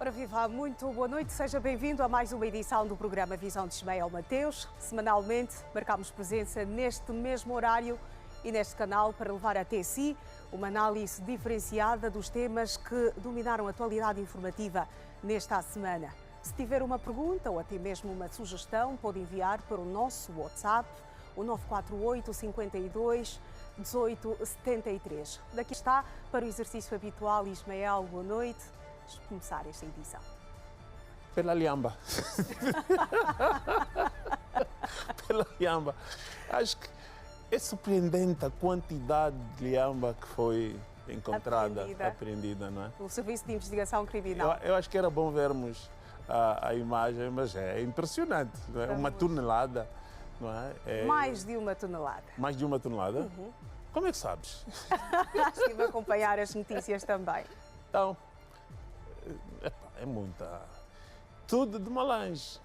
Ora viva, muito boa noite, seja bem-vindo a mais uma edição do programa Visão de Ismael Mateus. Semanalmente marcamos presença neste mesmo horário e neste canal para levar até si uma análise diferenciada dos temas que dominaram a atualidade informativa nesta semana. Se tiver uma pergunta ou até mesmo uma sugestão, pode enviar para o nosso WhatsApp, o 948 52 18 73. Daqui está para o exercício habitual. Ismael, boa noite. Vamos começar esta edição. Pela Liamba. Pela Liamba. Acho que é surpreendente a quantidade de Liamba que foi encontrada, apreendida, não é? O Serviço de Investigação Criminal. Eu acho que era bom vermos a imagem, mas é impressionante, não é? Uma tonelada, não é? Mais de uma tonelada. Mais de uma tonelada? Uhum. Como é que sabes? Estive a acompanhar as notícias também. Então, é muita. Tudo de Malange.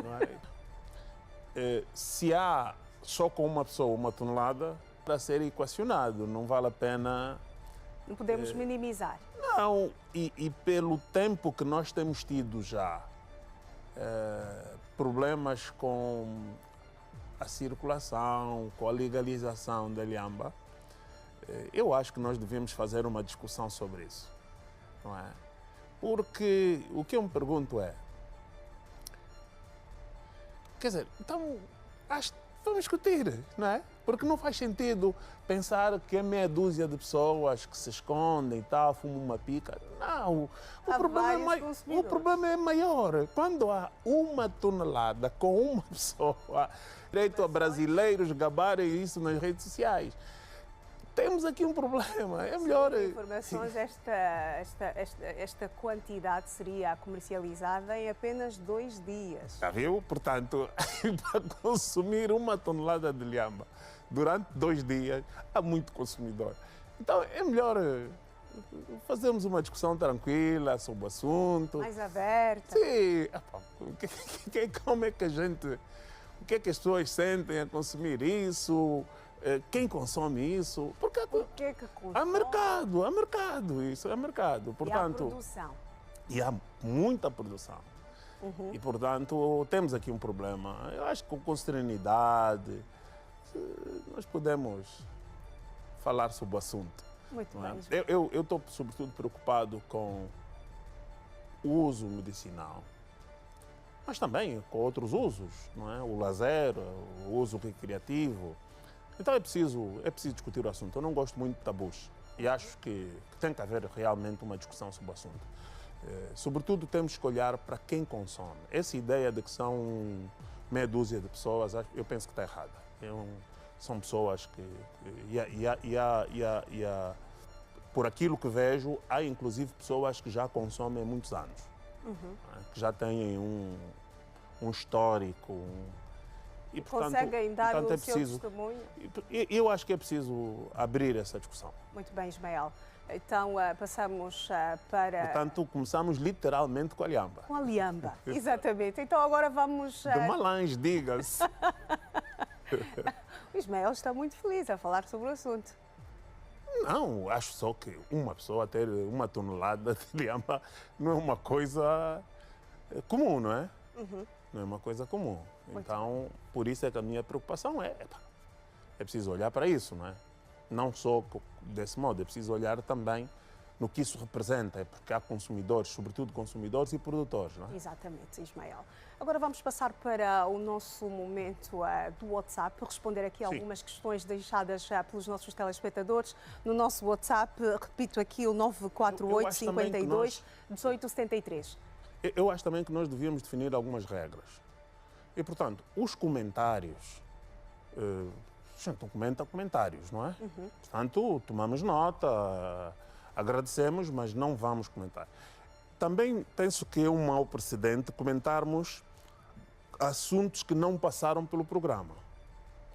Não é? Se há só com uma pessoa uma tonelada, para ser equacionado, não vale a pena. Não podemos minimizar. Não, e pelo tempo que nós temos tido já problemas com a circulação, com a legalização da Liamba, eu acho que nós devemos fazer uma discussão sobre isso, não é? Porque o que eu me pergunto é, quer dizer, então vamos discutir, não é? Porque não faz sentido pensar que é meia dúzia de pessoas que se escondem e tal, fumam uma pica. Não, o problema é maior. Quando há uma tonelada com uma pessoa, direito a brasileiros gabarem isso nas redes sociais, temos aqui um problema. É melhor. Informações, esta quantidade seria comercializada em apenas 2 dias. Já viu? Portanto, para consumir uma tonelada de Liamba durante 2 dias, há muito consumidor. Então, é melhor fazermos uma discussão tranquila sobre o assunto. Mais aberta. Sim. Como é que a gente. O que é que as pessoas sentem a consumir isso? Quem consome isso? Porque que consome? há mercado, isso é mercado. Portanto, e há produção. E há muita produção. Uhum. E, portanto, temos aqui um problema. Eu acho que com serenidade nós podemos falar sobre o assunto. Muito bem. Eu estou, sobretudo, preocupado com o uso medicinal, mas também com outros usos, não é? O lazer, o uso recreativo. Então é preciso discutir o assunto. Eu não gosto muito de tabus e acho que tem que haver realmente uma discussão sobre o assunto. Sobretudo temos que olhar para quem consome. Essa ideia de que são meia dúzia de pessoas, eu penso que está errada. São pessoas que... por aquilo que vejo, há inclusive pessoas que já consomem há muitos anos. Uhum. Que já têm um histórico, e conseguem dar o seu testemunho? Eu acho que é preciso abrir essa discussão. Muito bem, Ismael. Então, passamos para... Portanto, começamos literalmente com a Liamba. Com a Liamba, exatamente. Então, agora vamos... De Malange, diga-se. O Ismael está muito feliz a falar sobre o assunto. Não, acho só que uma pessoa ter uma tonelada de Liamba não é uma coisa comum, não é? Uhum. Não é uma coisa comum. Então, por isso é que a minha preocupação é preciso olhar para isso, não é? Não só desse modo, é preciso olhar também no que isso representa, porque há consumidores, sobretudo consumidores e produtores, não é? Exatamente, Ismael. Agora vamos passar para o nosso momento do WhatsApp, responder aqui algumas questões deixadas pelos nossos telespectadores. No nosso WhatsApp, repito aqui, o 948 52 18 73. Eu acho também que nós devíamos definir algumas regras. E, portanto, os comentários... a gente comenta comentários, não é? Uhum. Portanto, tomamos nota, agradecemos, mas não vamos comentar. Também penso que é um mau precedente comentarmos assuntos que não passaram pelo programa,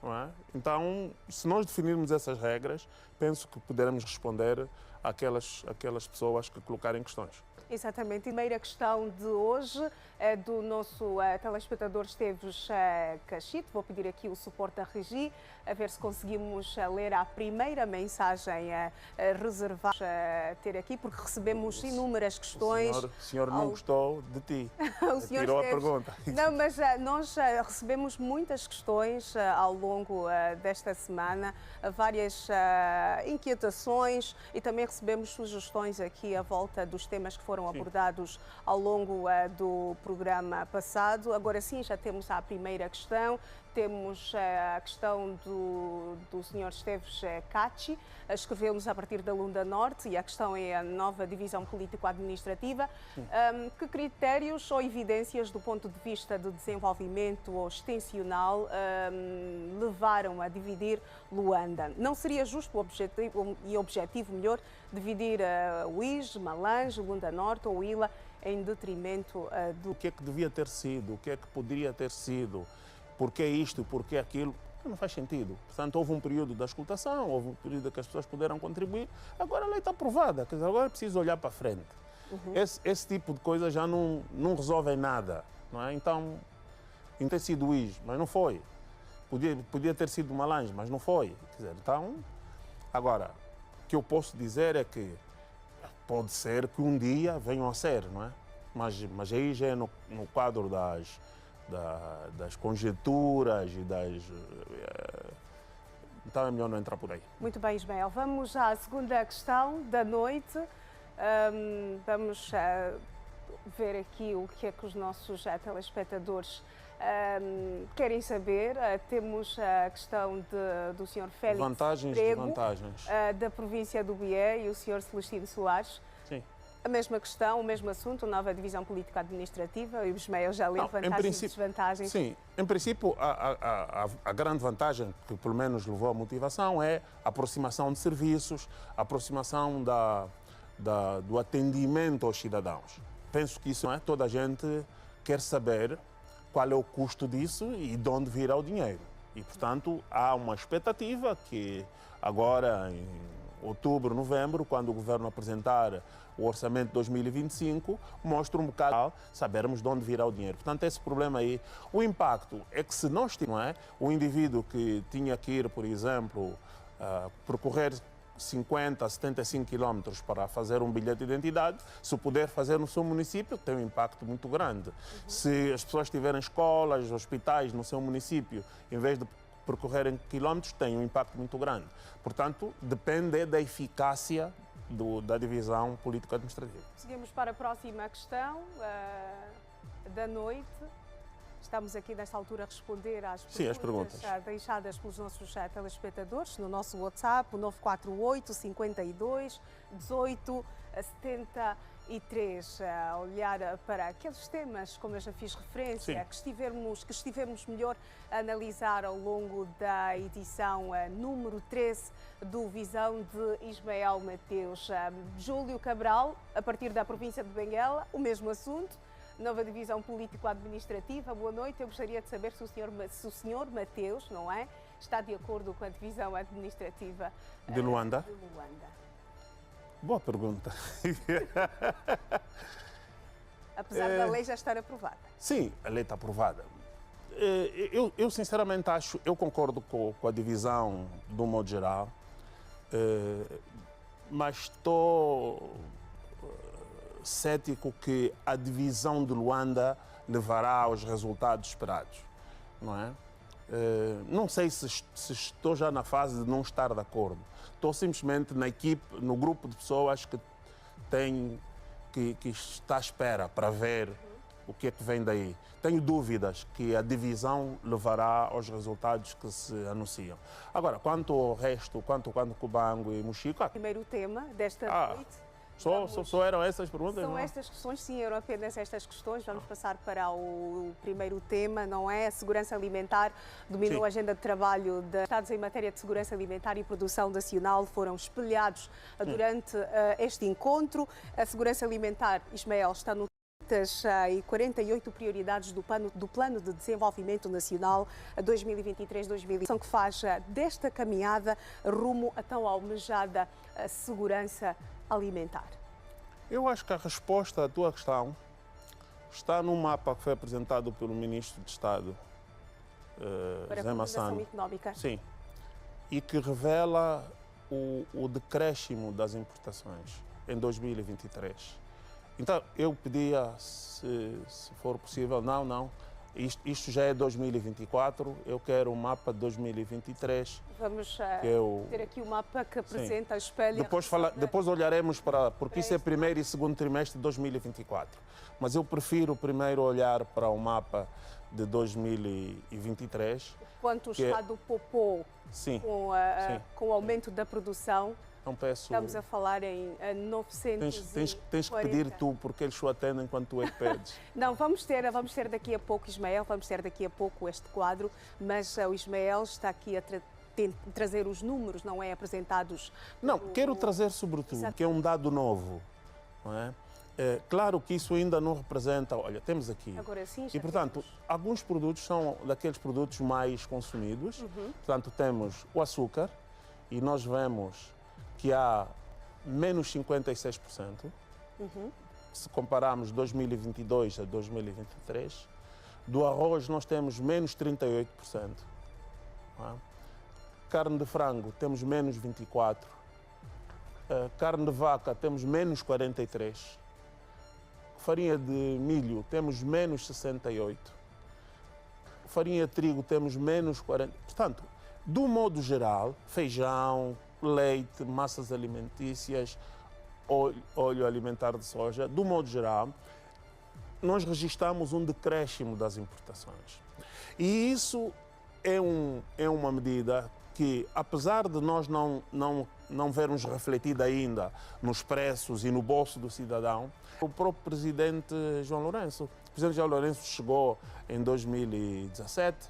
não é? Então, se nós definirmos essas regras, penso que poderemos responder àquelas pessoas que colocarem questões. Exatamente. E a primeira questão de hoje é do nosso telespectador Esteves Cachito. Vou pedir aqui o suporte da Regi, a ver se conseguimos ler a primeira mensagem reservada a ter aqui, porque recebemos inúmeras questões. O senhor não gostou de ti. O senhor tirou Esteves... a pergunta. Não, mas nós recebemos muitas questões ao longo desta semana, várias inquietações e também recebemos sugestões aqui à volta dos temas que foram abordados ao longo do programa passado. Agora sim, já temos a primeira questão. Temos a questão do Sr. Esteves Cachi, escreveu-nos a partir da Lunda Norte, e a questão é a nova divisão político-administrativa. Que critérios ou evidências do ponto de vista do desenvolvimento ou extensional levaram a dividir Luanda? Não seria justo o objetivo melhor, dividir Uís, Malange, Lunda Norte ou Ila em detrimento do... O que é que devia ter sido? O que é que poderia ter sido? Por que isto? Por que aquilo? Não faz sentido. Portanto, houve um período da escutação, houve um período que as pessoas puderam contribuir. Agora a lei está aprovada. Quer dizer, agora é preciso olhar para frente. Esse tipo de coisa já não resolve nada. Não é? Então, não ter sido Uís, mas não foi. Podia ter sido Malange, mas não foi. Quer dizer, então, agora, o que eu posso dizer é que pode ser que um dia venham a ser, não é? Mas aí já é no quadro das conjecturas e das... Então é melhor não entrar por aí. Muito bem, Ismael. Vamos à segunda questão da noite. Vamos ver aqui o que é que os nossos telespectadores querem saber. Temos a questão do Sr. Félix Vantagens e Prego, desvantagens. da província do Bié, e o Sr. Celestino Soares. Sim. A mesma questão, o mesmo assunto, nova divisão político-administrativa, e o Ismael já leu vantagens e desvantagens. Sim, em princípio, a grande vantagem, que pelo menos levou à motivação, é a aproximação de serviços, a aproximação do atendimento aos cidadãos. Penso que isso, não é? Toda a gente quer saber qual é o custo disso e de onde virá o dinheiro. E, portanto, há uma expectativa que agora, em outubro, novembro, quando o governo apresentar o orçamento de 2025, mostra um bocado sabermos de onde virá o dinheiro. Portanto, esse problema aí, o impacto é que se nós tivermos, o indivíduo que tinha que ir, por exemplo, percorrer 50, 75 quilómetros para fazer um bilhete de identidade, se o puder fazer no seu município, tem um impacto muito grande. Se as pessoas tiverem escolas, hospitais no seu município, em vez de percorrerem quilómetros, tem um impacto muito grande. Portanto, depende da eficácia da divisão político-administrativa. Seguimos para a próxima questão da noite. Estamos aqui, nesta altura, a responder às perguntas deixadas pelos nossos telespectadores no nosso WhatsApp, o 948 52 18 73. A olhar para aqueles temas, como eu já fiz referência, que estivemos melhor a analisar ao longo da edição número 13 do Visão de Ismael Mateus. Júlio Cabral, a partir da província de Benguela, o mesmo assunto. Nova divisão político-administrativa. Boa noite. Eu gostaria de saber se o senhor Mateus, não é, está de acordo com a divisão administrativa de Luanda. Boa pergunta. Apesar da lei já estar aprovada. Sim, a lei está aprovada. Eu sinceramente acho, eu concordo com a divisão do modo geral, mas estou cético que a divisão de Luanda levará aos resultados esperados, não é? Não sei se estou já na fase de não estar de acordo. Estou simplesmente na equipe, no grupo de pessoas que está à espera para ver o que é que vem daí. Tenho dúvidas que a divisão levará aos resultados que se anunciam. Agora, quanto ao resto, quanto Cubango e Mochico... Primeiro tema desta noite. Só eram essas perguntas? São estas questões, sim, eram apenas estas questões. Vamos passar para o primeiro tema, não é? A segurança alimentar dominou a agenda de trabalho dos Estados em matéria de segurança alimentar e produção nacional, foram espelhados durante este encontro. A segurança alimentar, Ismael, está no e 48 prioridades do Plano de Desenvolvimento Nacional 2023-2025, que faz desta caminhada rumo à tão almejada segurança alimentar. Eu acho que a resposta à tua questão está no mapa que foi apresentado pelo Ministro de Estado, Para a Zé coordenação Massano. económica. Sim. E que revela o decréscimo das importações em 2023. Então, eu pedia, se for possível, não, isto já é 2024, eu quero o mapa de 2023. Vamos eu... ter aqui o mapa que apresenta, espelha... Depois olharemos porque isso é primeiro e segundo trimestre de 2024. Mas eu prefiro primeiro olhar para o mapa de 2023. Quanto o Estado poupou com o aumento da produção, então peço... estamos a falar em 940. Tens que pedir tu, porque eles só atendem enquanto tu é que pedes. Não, vamos ter daqui a pouco, Ismael, vamos ter daqui a pouco este quadro, mas o Ismael está aqui a trazer os números, não é? Apresentados... Não, quero trazer sobretudo, que é um dado novo, não é? Claro que isso ainda não representa, olha, temos aqui. Agora sim, e, portanto, alguns produtos são daqueles produtos mais consumidos. Portanto, temos o açúcar e nós vemos que há menos 56%. Se compararmos 2022 a 2023. Do arroz nós temos menos 38%. Não é? Carne de frango temos menos 24%. Carne de vaca temos menos 43%. Farinha de milho temos menos 68%. Farinha de trigo temos menos 40%. Portanto, do modo geral, feijão, leite, massas alimentícias, óleo alimentar de soja, do modo geral, nós registramos um decréscimo das importações. E isso é uma medida que, apesar de nós não vermos refletida ainda nos preços e no bolso do cidadão, o próprio presidente João Lourenço. O presidente João Lourenço chegou em 2017,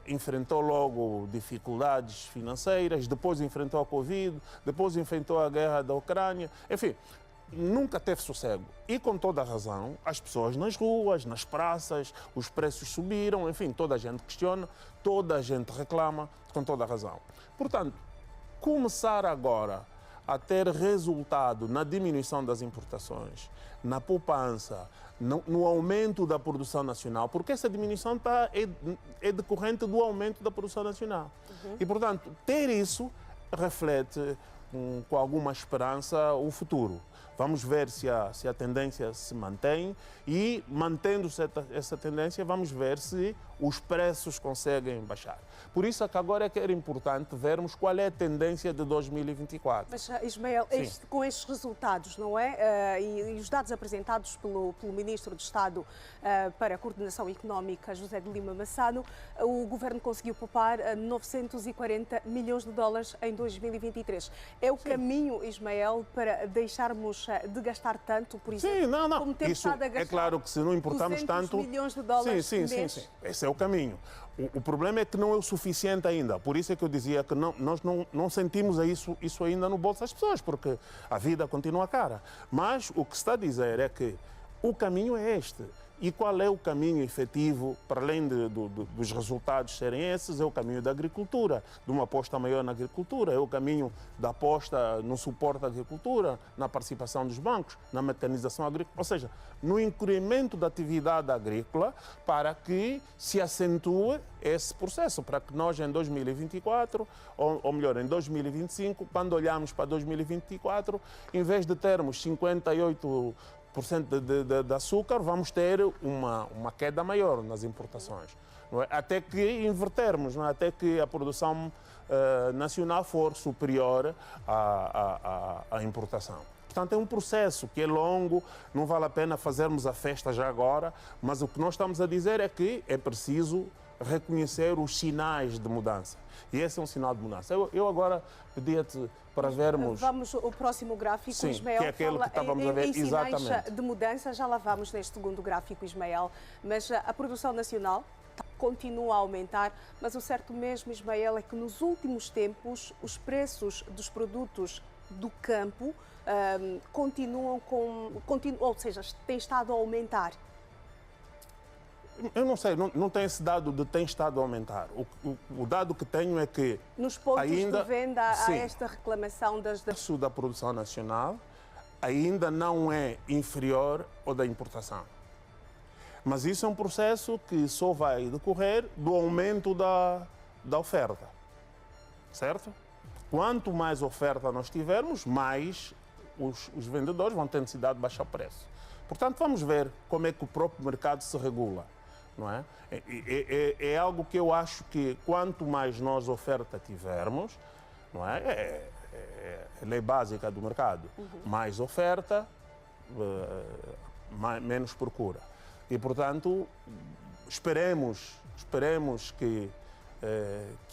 enfrentou logo dificuldades financeiras, depois enfrentou a Covid, depois enfrentou a guerra da Ucrânia, enfim, nunca teve sossego. E com toda a razão, as pessoas nas ruas, nas praças, os preços subiram, enfim, toda a gente questiona, toda a gente reclama, com toda a razão. Portanto, começar agora a ter resultado na diminuição das importações, na poupança, no aumento da produção nacional, porque essa diminuição é decorrente do aumento da produção nacional. E, portanto, ter isso reflete com alguma esperança o futuro. Vamos ver se a tendência se mantém e, mantendo-se essa tendência, vamos ver se os preços conseguem baixar. Por isso é que agora é que era importante vermos qual é a tendência de 2024. Mas, Ismael, com estes resultados, não é? E os dados apresentados pelo Ministro de Estado para a Coordenação Económica, José de Lima Massano, o Governo conseguiu poupar 940 milhões de dólares em 2023. É o caminho, Ismael, para deixarmos de gastar tanto, por exemplo, como temos estado a gastar? É claro que se não importarmos tanto... milhões de dólares sim. Esse é o caminho. O problema é que não é o suficiente ainda. Por isso é que eu dizia que nós não sentimos isso ainda no bolso das pessoas, porque a vida continua cara. Mas o que se está a dizer é que o caminho é este. E qual é o caminho efetivo, para além dos resultados serem esses? É o caminho da agricultura, de uma aposta maior na agricultura, é o caminho da aposta no suporte à agricultura, na participação dos bancos, na mecanização agrícola, ou seja, no incremento da atividade agrícola para que se acentue esse processo, para que nós em 2024, ou melhor, em 2025, quando olharmos para 2024, em vez de termos 58% de açúcar, vamos ter uma queda maior nas importações. Não é? Até que invertermos, não é? Até que a produção nacional for superior à importação. Portanto, é um processo que é longo, não vale a pena fazermos a festa já agora, mas o que nós estamos a dizer é que é preciso reconhecer os sinais de mudança. E esse é um sinal de mudança. Eu agora pedia-te para vermos... Vamos ao próximo gráfico, sim, Ismael. Que é aquele que estávamos a ver, em sinais exatamente. De mudança, já lá vamos neste segundo gráfico, Ismael. Mas a produção nacional continua a aumentar, mas o certo mesmo, Ismael, é que nos últimos tempos os preços dos produtos do campo continuam, ou seja, têm estado a aumentar. Eu não sei, não tem esse dado de tem estado a aumentar. O dado que tenho é que nos pontos ainda, de venda há esta reclamação da produção nacional ainda não é inferior ao da importação. Mas isso é um processo que só vai decorrer do aumento da oferta, certo? Quanto mais oferta nós tivermos, mais os vendedores vão ter necessidade de baixar o preço. Portanto, vamos ver como é que o próprio mercado se regula, não é? É algo que eu acho que quanto mais nós oferta tivermos, não é? É a lei básica do mercado. Mais oferta, menos procura. E, portanto, esperemos que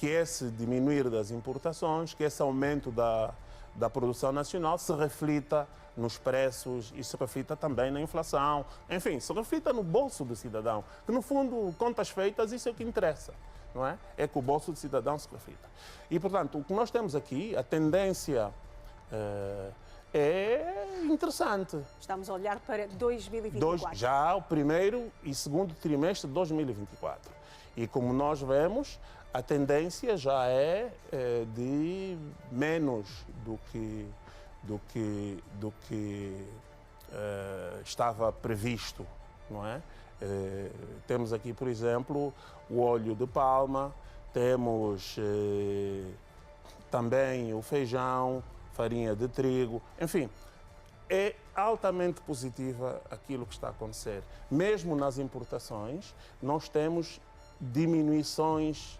esse diminuir das importações, que esse aumento da produção nacional se reflita nos preços e se reflita também na inflação. Enfim, se reflita no bolso do cidadão. Que, no fundo, contas feitas, isso é o que interessa, não é? É que o bolso do cidadão se reflita. E, portanto, o que nós temos aqui, a tendência é interessante. Estamos a olhar para 2024. Já o primeiro e segundo trimestre de 2024. E como nós vemos, a tendência já é de menos do que estava previsto, não é? Temos aqui, por exemplo, o óleo de palma, temos também o feijão, farinha de trigo, enfim, é altamente positiva aquilo que está a acontecer. Mesmo nas importações, nós temos diminuições,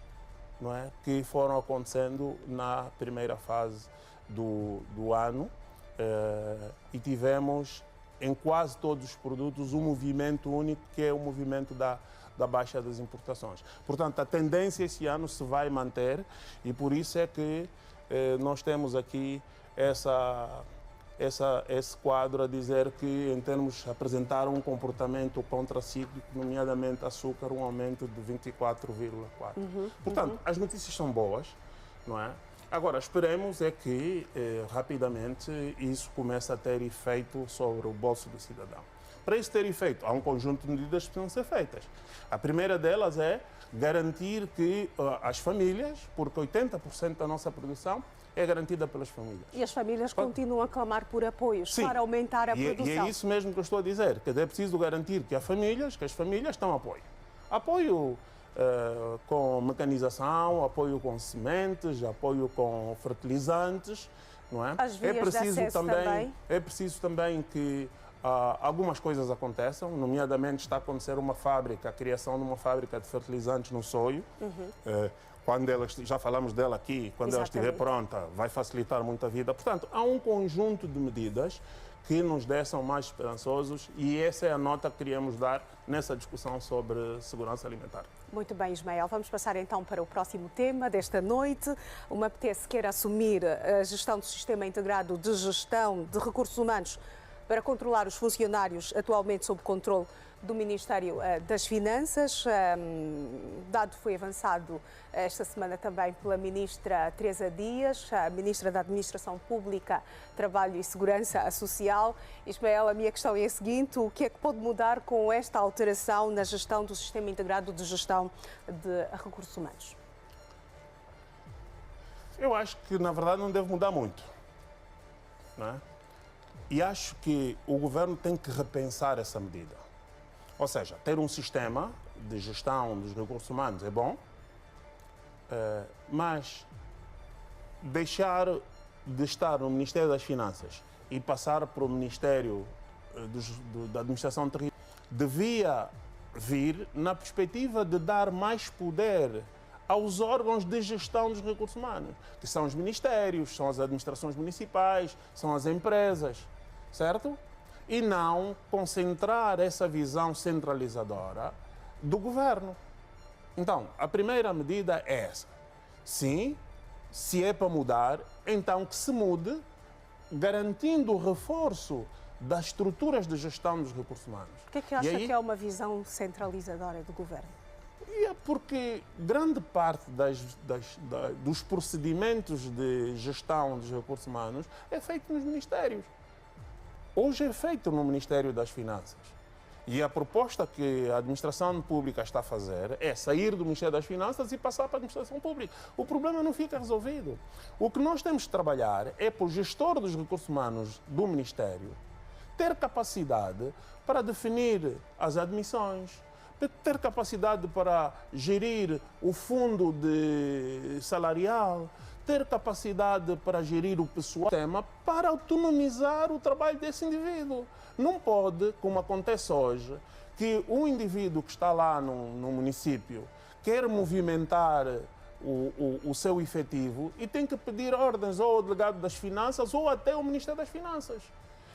não é, que foram acontecendo na primeira fase do ano e tivemos em quase todos os produtos um movimento único, que é o movimento da baixa das importações. Portanto, a tendência esse ano se vai manter e por isso é que nós temos aqui esse quadro a dizer que, em termos, apresentaram um comportamento contracíclico, nomeadamente açúcar, um aumento de 24,4%. Portanto, as notícias são boas, não é? Agora, esperemos é que, rapidamente, isso comece a ter efeito sobre o bolso do cidadão. Para isso ter efeito, há um conjunto de medidas que precisam ser feitas. A primeira delas é garantir que as famílias, porque 80% da nossa produção é garantida pelas famílias. E as famílias continuam a clamar por apoios para aumentar a produção. E é isso mesmo que eu estou a dizer, que é preciso garantir que as famílias estão a apoio. Apoio com mecanização, apoio com sementes, apoio com fertilizantes, não é? As vias de acesso também. É preciso também que algumas coisas aconteçam, nomeadamente está a acontecer a criação de uma fábrica de fertilizantes no Soio. Quando já falamos dela aqui, quando ela estiver pronta, vai facilitar muito a vida. Portanto, há um conjunto de medidas que nos deixam mais esperançosos e essa é a nota que queríamos dar nessa discussão sobre segurança alimentar. Muito bem, Ismael. Vamos passar então para o próximo tema desta noite. O MAPTES quer assumir a gestão do Sistema Integrado de Gestão de Recursos Humanos para controlar os funcionários atualmente sob controle do Ministério das Finanças. Dado foi avançado esta semana também pela Ministra Teresa Dias, a Ministra da Administração Pública, Trabalho e Segurança Social. Ismael, a minha questão é a seguinte: o que é que pode mudar com esta alteração na gestão do Sistema Integrado de Gestão de Recursos Humanos? Eu acho que, na verdade, não deve mudar muito, não é? E acho que o governo tem que repensar essa medida. Ou seja, ter um sistema de gestão dos recursos humanos é bom, mas deixar de estar no Ministério das Finanças e passar para o Ministério da Administração Territorial devia vir na perspectiva de dar mais poder aos órgãos de gestão dos recursos humanos, que são os ministérios, são as administrações municipais, são as empresas, certo? E não concentrar essa visão centralizadora do governo. Então, a primeira medida é essa. Sim, se é para mudar, então que se mude, garantindo o reforço das estruturas de gestão dos recursos humanos. Por que é que acha que é uma visão centralizadora do governo? E é porque grande parte dos procedimentos de gestão dos recursos humanos é feito nos ministérios. Hoje é feito no Ministério das Finanças. E a proposta que a administração pública está a fazer é sair do Ministério das Finanças e passar para a administração pública. O problema não fica resolvido. O que nós temos de trabalhar é para o gestor dos recursos humanos do Ministério ter capacidade para definir as admissões, ter capacidade para gerir o fundo salarial, ter capacidade para gerir o pessoal, para autonomizar o trabalho desse indivíduo. Não pode, como acontece hoje, que o indivíduo que está lá no município quer movimentar o seu efetivo e tem que pedir ordens ou ao delegado das finanças ou até ao Ministério das Finanças.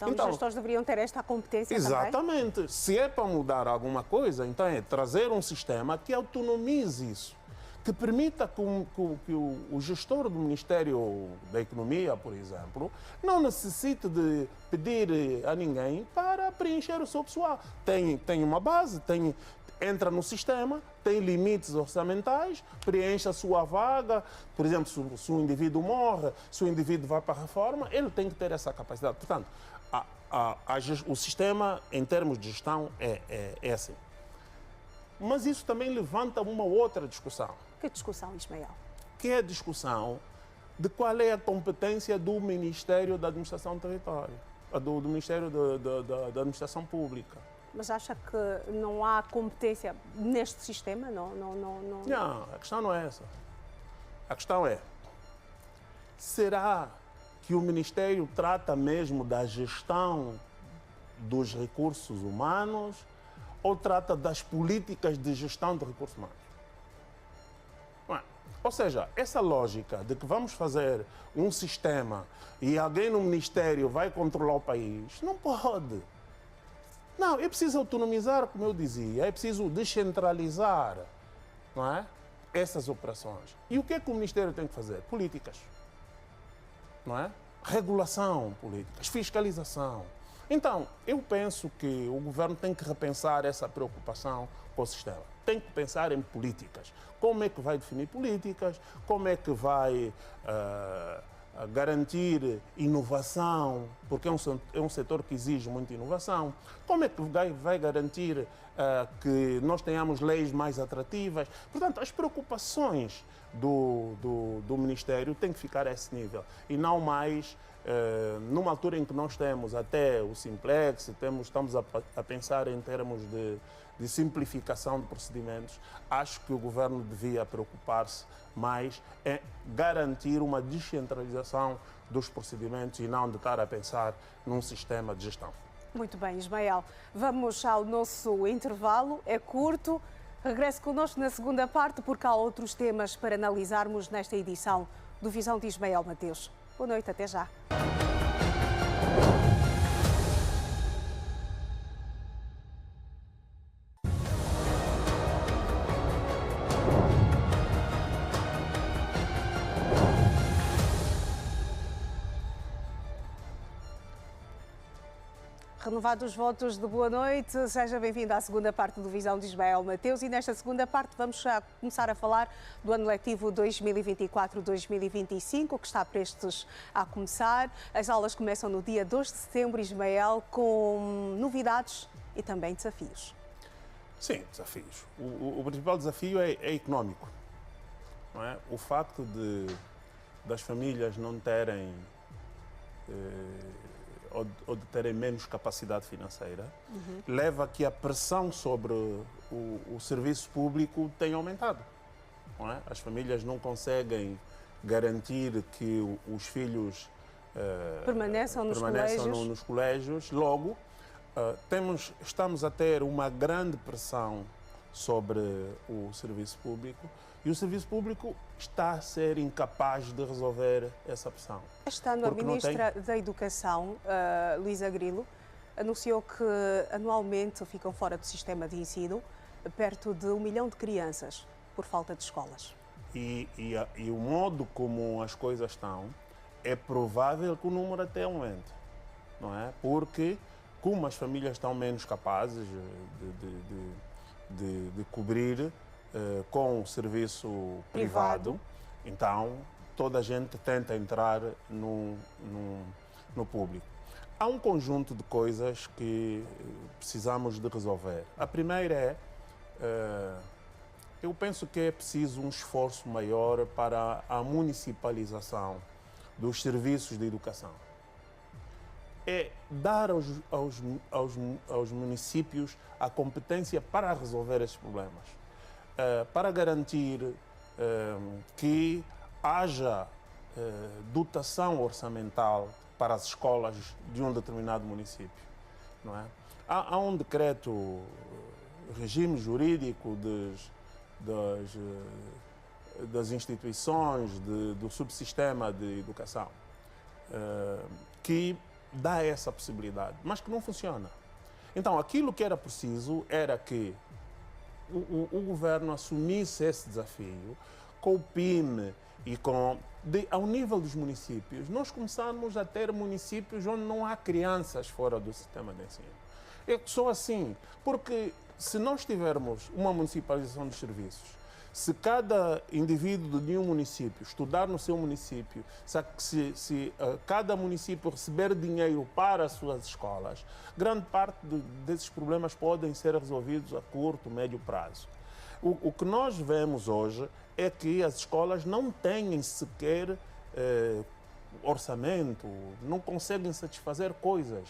Então, os gestores deveriam ter esta competência exatamente. também? Se é para mudar alguma coisa, então é trazer um sistema que autonomize isso, que permita que o gestor do Ministério da Economia, por exemplo, não necessite de pedir a ninguém para preencher o seu pessoal. Tem uma base, entra no sistema, tem limites orçamentais, preenche a sua vaga. Por exemplo, se um indivíduo morre, se o indivíduo vai para a reforma, ele tem que ter essa capacidade. Portanto, o sistema, em termos de gestão, é assim. Mas isso também levanta uma outra discussão. Que discussão, Ismael? Que é a discussão de qual é a competência do Ministério da Administração do Território, do Ministério da Administração Pública. Mas acha que não há competência neste sistema? Não, a questão não é essa. A questão é, será que o Ministério trata mesmo da gestão dos recursos humanos ou trata das políticas de gestão de recursos humanos? Ou seja, essa lógica de que vamos fazer um sistema e alguém no Ministério vai controlar o país, não pode. Não, é preciso autonomizar, como eu dizia, é preciso descentralizar, não é? Essas operações. E o que é que o Ministério tem que fazer? Políticas, não é? Regulação, políticas, fiscalização. Então, eu penso que o governo tem que repensar essa preocupação com o sistema. Tem que pensar em políticas. Como é que vai definir políticas? Como é que vai garantir inovação? Porque é um setor que exige muita inovação. Como é que vai garantir que nós tenhamos leis mais atrativas? Portanto, as preocupações do Ministério têm que ficar a esse nível e não mais numa altura em que nós temos até o Simplex, estamos a pensar em termos de simplificação de procedimentos. Acho que o governo devia preocupar-se mais em garantir uma descentralização dos procedimentos e não de estar a pensar num sistema de gestão. Muito bem, Ismael. Vamos ao nosso intervalo, é curto. Regresse connosco na segunda parte, porque há outros temas para analisarmos nesta edição do Visão de Ismael Mateus. Boa noite, até já. Renovados os votos de boa noite, seja bem-vindo à segunda parte do Visão de Ismael Mateus e nesta segunda parte vamos já começar a falar do ano letivo 2024-2025 que está prestes a começar. As aulas começam no dia 2 de setembro, Ismael, com novidades e também desafios. Sim, desafios. O principal desafio é económico. Não é? O facto das famílias não terem ou de terem menos capacidade financeira, leva a que a pressão sobre o serviço público tenha aumentado. Não é? As famílias não conseguem garantir que os filhos permaneçam nos colégios. Logo, estamos a ter uma grande pressão sobre o serviço público e o serviço público está a ser incapaz de resolver essa pressão. Este ano, a Ministra da Educação, Luísa Grilo, anunciou que anualmente ficam fora do sistema de ensino perto de 1 milhão de crianças por falta de escolas. E o modo como as coisas estão, é provável que o número até aumente, não é? Porque, como as famílias estão menos capazes de cobrir com o serviço privado, então toda a gente tenta entrar no público. há um conjunto de coisas que precisamos de resolver. A primeira eu penso que é preciso um esforço maior para a municipalização dos serviços de educação. É dar aos municípios a competência para resolver esses problemas, para garantir que haja dotação orçamental para as escolas de um determinado município. Não é? Há um decreto, regime jurídico das instituições do subsistema de educação, que dá essa possibilidade, mas que não funciona. Então, aquilo que era preciso era que o governo assumisse esse desafio com o PIM e ao nível dos municípios. Nós começamos a ter municípios onde não há crianças fora do sistema de ensino. É só assim, porque se nós tivermos uma municipalização dos serviços, se cada indivíduo de um município estudar no seu município, se cada município receber dinheiro para as suas escolas, grande parte desses problemas podem ser resolvidos a curto, médio prazo. O que nós vemos hoje é que as escolas não têm sequer orçamento, não conseguem satisfazer coisas.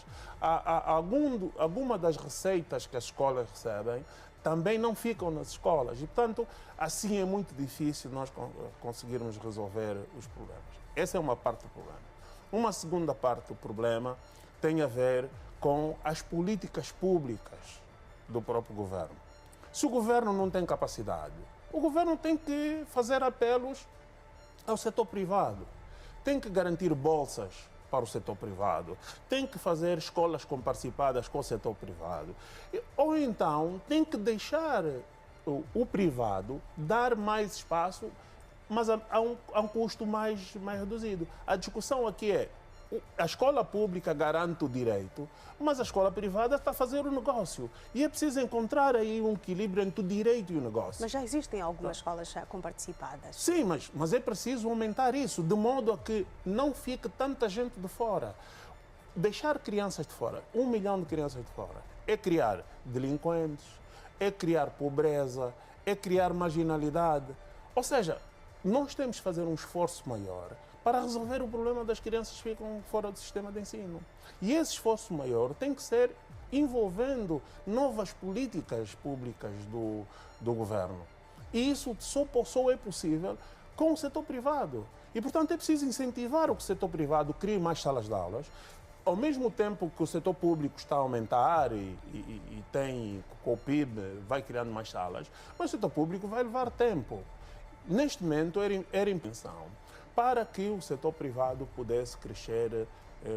Alguma das receitas que as escolas recebem também não ficam nas escolas e, portanto, assim é muito difícil nós conseguirmos resolver os problemas. Essa é uma parte do problema. Uma segunda parte do problema tem a ver com as políticas públicas do próprio governo. Se o governo não tem capacidade, o governo tem que fazer apelos ao setor privado, tem que garantir bolsas para o setor privado, tem que fazer escolas comparticipadas com o setor privado, ou então tem que deixar o privado dar mais espaço, mas a um custo mais reduzido. A discussão aqui é: a escola pública garante o direito, mas a escola privada está a fazer o negócio. E é preciso encontrar aí um equilíbrio entre o direito e o negócio. Mas já existem algumas escolas já comparticipadas. Sim, mas é preciso aumentar isso, de modo a que não fique tanta gente de fora. Deixar crianças de fora, 1 milhão de crianças de fora, é criar delinquentes, é criar pobreza, é criar marginalidade. Ou seja, nós temos que fazer um esforço maior para resolver o problema das crianças que ficam fora do sistema de ensino. E esse esforço maior tem que ser envolvendo novas políticas públicas do governo. E isso só é possível com o setor privado. E, portanto, é preciso incentivar o que o setor privado crie mais salas de aulas, ao mesmo tempo que o setor público está a aumentar e tem, com o PIB, vai criando mais salas, mas o setor público vai levar tempo. Neste momento, era intenção para que o setor privado pudesse crescer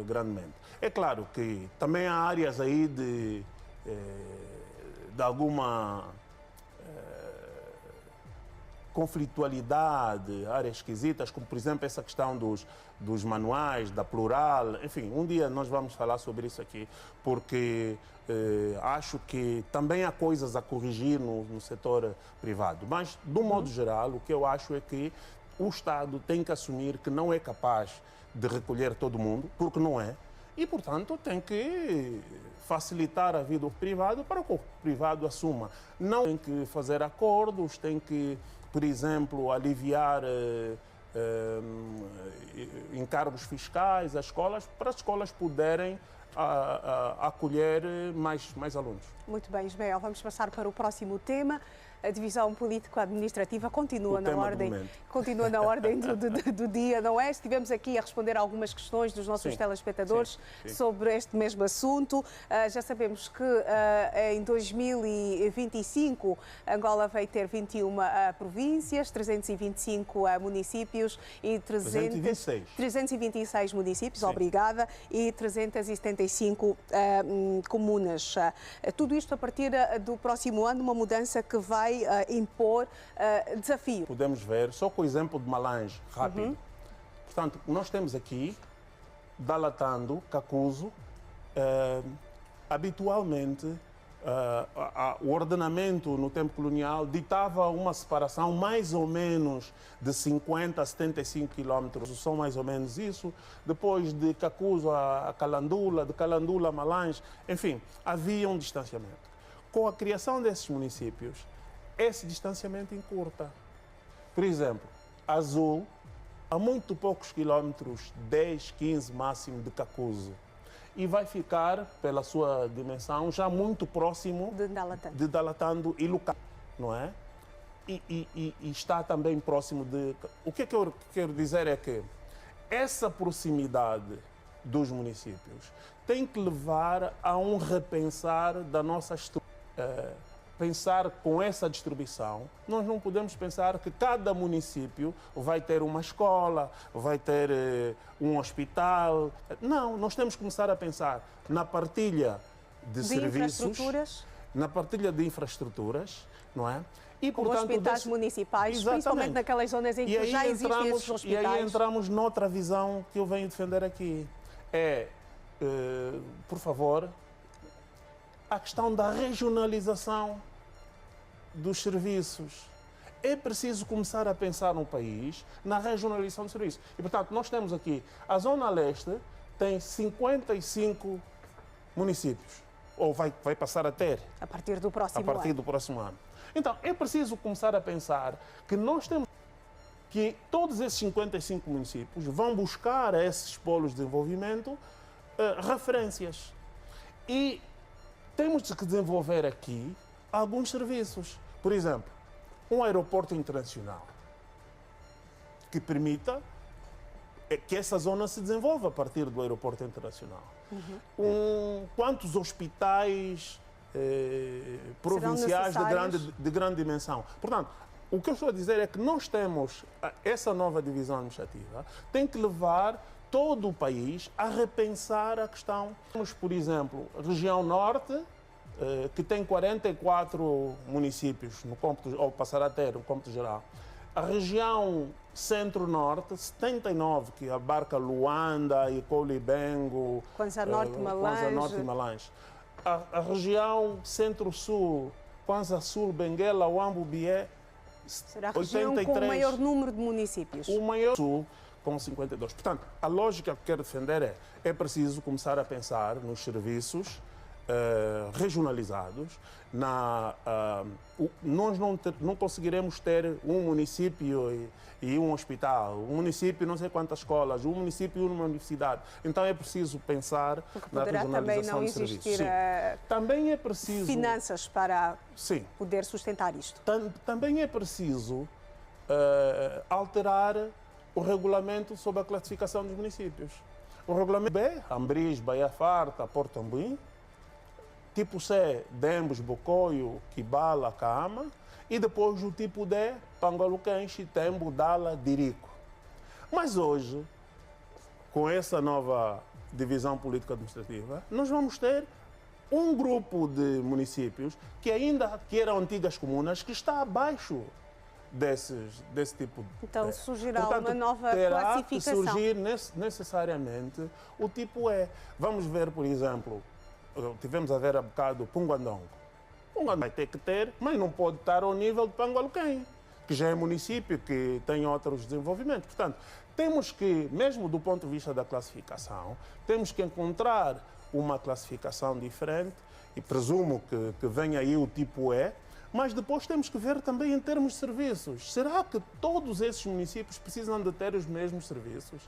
grandemente. É claro que também há áreas aí de alguma conflitualidade, áreas esquisitas, como, por exemplo, essa questão dos manuais, da plural. Enfim, um dia nós vamos falar sobre isso aqui, porque acho que também há coisas a corrigir no setor privado. Mas, de um modo geral, o que eu acho é que o Estado tem que assumir que não é capaz de recolher todo mundo, porque não é, e, portanto, tem que facilitar a vida do privado para que o privado assuma. Não tem que fazer acordos, tem que, por exemplo, aliviar encargos fiscais às escolas, para as escolas poderem acolher mais alunos. Muito bem, Ismael, vamos passar para o próximo tema. A divisão político-administrativa continua na ordem do dia, não é? Estivemos aqui a responder algumas questões dos nossos telespectadores sobre este mesmo assunto. Já sabemos que em 2025 Angola vai ter 21 províncias, 325 municípios e 326 municípios, obrigada, e 375 comunas. Tudo isto a partir do próximo ano, uma mudança que vai impor desafio. Podemos ver, só com o exemplo de Malange, rápido. Portanto, nós temos aqui Dalatando, Cacuzo, habitualmente o ordenamento no tempo colonial ditava uma separação mais ou menos de 50 a 75 quilómetros, são mais ou menos isso. Depois de Cacuzo a Calandula, de Calandula a Malange, enfim, havia um distanciamento. Com a criação desses municípios, esse distanciamento encurta. Por exemplo, Azul, a muito poucos quilómetros, 10, 15 máximo de Cacuzo, e vai ficar, pela sua dimensão, já muito próximo de Dalatando e Lucano, não é? E está também próximo de... O que eu quero dizer é que essa proximidade dos municípios tem que levar a um repensar da nossa estrutura. Pensar com essa distribuição, nós não podemos pensar que cada município vai ter uma escola, vai ter um hospital. Não, nós temos que começar a pensar na partilha de serviços, na partilha de infraestruturas, não é? E, portanto, hospitais municipais, exatamente, principalmente naquelas zonas em que já existem esses hospitais. E aí entramos noutra visão que eu venho defender aqui. Por favor, a questão da regionalização dos serviços. É preciso começar a pensar no país na regionalização dos serviços. E, portanto, nós temos aqui, a Zona Leste tem 55 municípios, ou vai passar a ter. A partir do próximo ano. Então, é preciso começar a pensar que nós temos que todos esses 55 municípios vão buscar a esses polos de desenvolvimento referências. E temos que desenvolver aqui alguns serviços. Por exemplo, um aeroporto internacional que permita que essa zona se desenvolva a partir do aeroporto internacional. Quantos hospitais provinciais de grande dimensão. Portanto, o que eu estou a dizer é que nós temos essa nova divisão administrativa, tem que levar todo o país a repensar a questão. Temos, por exemplo, a região norte, que tem 44 municípios, no cômputo, ou passará a ter, no cômputo geral. A região centro-norte, 79, que abarca Luanda, Icolibengo, Kwanza Norte e Malange. A região centro-sul, Kwanza Sul, Benguela, Uambo, Bié, será a região com o maior número de municípios? O maior sul, com 52. Portanto, a lógica que quero defender é preciso começar a pensar nos serviços regionalizados. Nós não conseguiremos ter um município e um hospital, um município não sei quantas escolas, um município e uma universidade. Então é preciso pensar na regionalização de serviços. Porque poderá também não existir também é preciso finanças para poder sustentar isto. Também é preciso alterar o regulamento sobre a classificação dos municípios. O regulamento B, Ambris, Baía Farta, Porto Ambuim. Tipo C, Dembos, Bocoio, Kibala, Caama. E depois o tipo D, Pangaluquém, Chitembo, Dala, Dirico. Mas hoje, com essa nova divisão político-administrativa, nós vamos ter um grupo de municípios que ainda eram antigas comunas, que está abaixo desse tipo de... Então surgirá uma nova classificação. Terá que surgir necessariamente o tipo E. Vamos ver, por exemplo, tivemos a ver há bocado Punguandongo. Punguandongo vai ter que ter, mas não pode estar ao nível de Pangaluquém, que já é município, que tem outros desenvolvimentos. Portanto, temos que, mesmo do ponto de vista da classificação, temos que encontrar uma classificação diferente, e presumo que venha aí o tipo E, mas depois temos que ver também em termos de serviços. Será que todos esses municípios precisam de ter os mesmos serviços?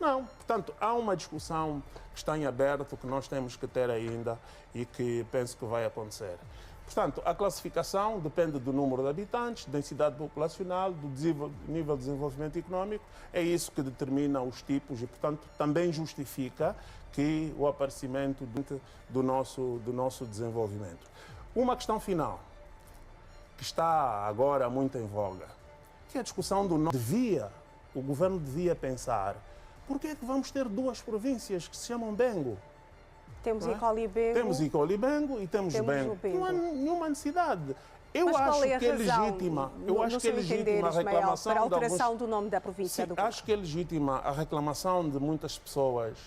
Não. Portanto, há uma discussão que está em aberto, que nós temos que ter ainda e que penso que vai acontecer. Portanto, a classificação depende do número de habitantes, densidade populacional, do nível de desenvolvimento económico. É isso que determina os tipos e, portanto, também justifica que o aparecimento do nosso desenvolvimento. Uma questão final, que está agora muito em voga, que é a discussão do o governo devia pensar, por que é que vamos ter duas províncias que se chamam Bengo? Temos Icolibengo. Temos Icolibengo e temos Bengo. Não há nenhuma necessidade. Eu acho que é legítima. Eu acho que é legítima a reclamação para a alteração do nome da província. Acho que é legítima a reclamação de muitas pessoas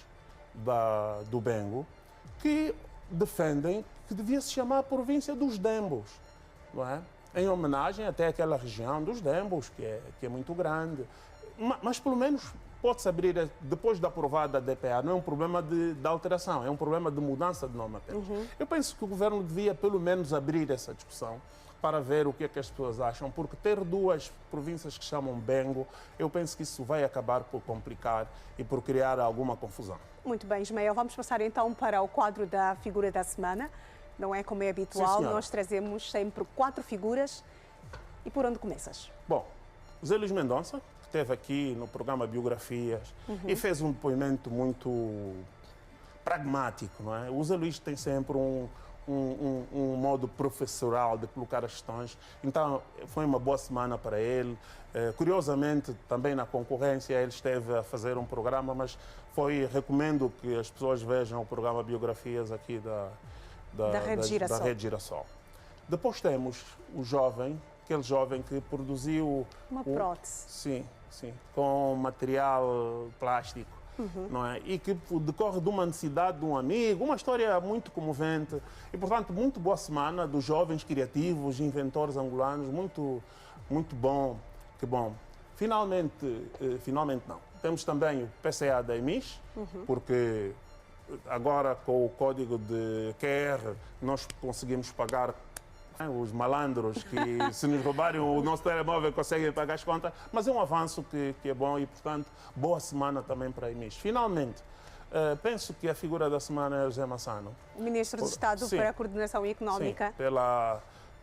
do Bengo que defendem que devia se chamar província dos Dembos, não é? Em homenagem até àquela região dos Dembos, que é muito grande. Mas pelo menos pode-se abrir, depois de aprovada a DPA, não é um problema de alteração, é um problema de mudança de nome apenas. Eu penso que o governo devia pelo menos abrir essa discussão para ver o que é que as pessoas acham, porque ter duas províncias que chamam Bengo, eu penso que isso vai acabar por complicar e por criar alguma confusão. Muito bem, Ismael, vamos passar então para o quadro da figura da semana. Não é como é habitual, Sim, nós trazemos sempre 4 figuras. E por onde começas? Bom, José Luís Mendonça, que esteve aqui no programa Biografias e fez um depoimento muito pragmático, não é? O José Luís tem sempre um modo professoral de colocar as questões, então foi uma boa semana para ele. Curiosamente, também na concorrência, ele esteve a fazer um programa, mas recomendo que as pessoas vejam o programa Biografias aqui da Rede Girassol. Depois temos aquele jovem que produziu... Uma prótese. Sim, com material plástico, não é? E que decorre de uma necessidade de um amigo, uma história muito comovente. E, portanto, muito boa semana dos jovens criativos, inventores angolanos, muito bom, que bom. Finalmente não. Temos também o PCA da EMIS, porque agora com o código de QR nós conseguimos pagar os malandros que, se nos roubarem o nosso telemóvel, conseguem pagar as contas, mas é um avanço que é bom e, portanto, boa semana também para a EMIS. Finalmente, penso que a figura da semana é o José Massano. O Ministro de Estado para a Coordenação Económica. Sim,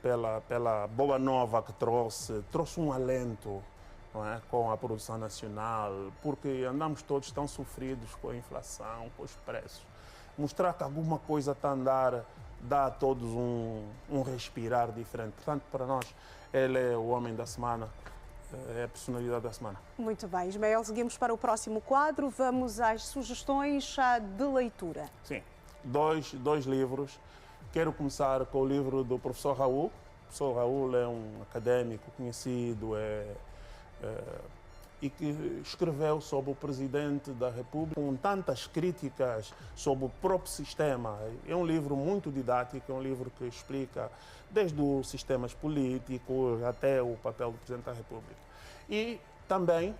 pela boa nova que trouxe um alento, não é, com a produção nacional, porque andamos todos tão sofridos com a inflação, com os preços. Mostrar que alguma coisa está a andar dá a todos um respirar diferente. Portanto, para nós, ele é o homem da semana, é a personalidade da semana. Muito bem, Ismael, seguimos para o próximo quadro. Vamos às sugestões de leitura. Sim, dois livros. Quero começar com o livro do professor Raul. O professor Raul é um académico conhecido e que escreveu sobre o Presidente da República com tantas críticas sobre o próprio sistema. É um livro muito didático, é um livro que explica desde os sistemas políticos até o papel do Presidente da República. E também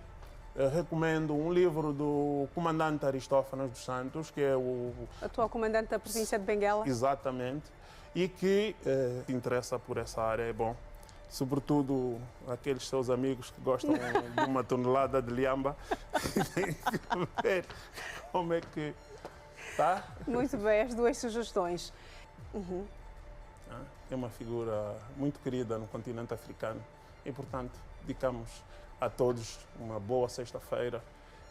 recomendo um livro do comandante Aristófanes dos Santos, que é o atual comandante da província de Benguela. Exatamente, e que se interessa por essa área, é bom. Sobretudo aqueles seus amigos que gostam de uma tonelada de liamba, têm que ver como é que está. Muito bem, as duas sugestões. É uma figura muito querida no continente africano e, portanto, dedicamos a todos uma boa sexta-feira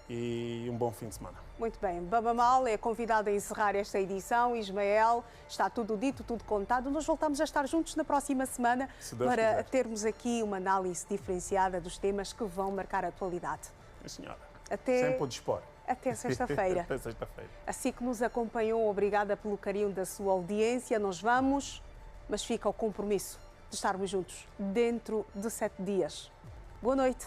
e um bom fim de semana. Muito bem. Baba Mal é convidado a encerrar esta edição. Ismael, está tudo dito, tudo contado. Nós voltamos a estar juntos na próxima semana para termos aqui uma análise diferenciada dos temas que vão marcar a atualidade. Sim, senhora. Sempre o dispor. Até sexta-feira. Até sexta-feira. Assim que nos acompanhou, obrigada pelo carinho da sua audiência. Nós vamos, mas fica o compromisso de estarmos juntos dentro de 7 dias. Boa noite.